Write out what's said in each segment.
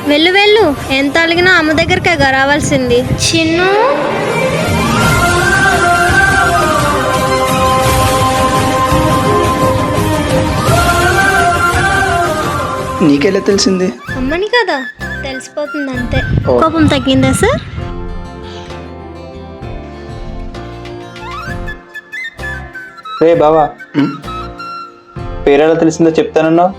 వెళ్ళు వెళ్ళు, ఎంత అలిగినా అమ్మ దగ్గరికే రావాల్సింది. చిన్ను, నీకెలా తెలిసింది? అమ్మని కదా, తెలిసిపోతుంది అంతే. కోపం తగ్గిందా సార్? రే బావా, పేరెలా తెలిసిందో చెప్తానన్నావు.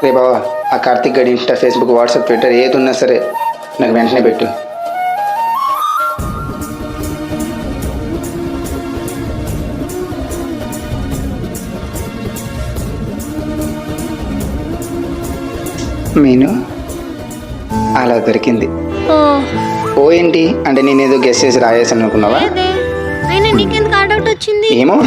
రే బావా, ఆ కార్తిక్ గడి ఇన్స్టా, ఫేస్బుక్, వాట్సాప్, ట్విట్టర్ ఏది ఉన్నా సరే నాకు వెంటనే పెట్టు. మీను అలా దొరికింది. ఓ ఏంటి అంటే నేనేదో గెస్ చేసి రాయేసాను అనుకున్నావా? అయినా నీకెందుకు ఆ డౌట్ వచ్చింది? ఏమో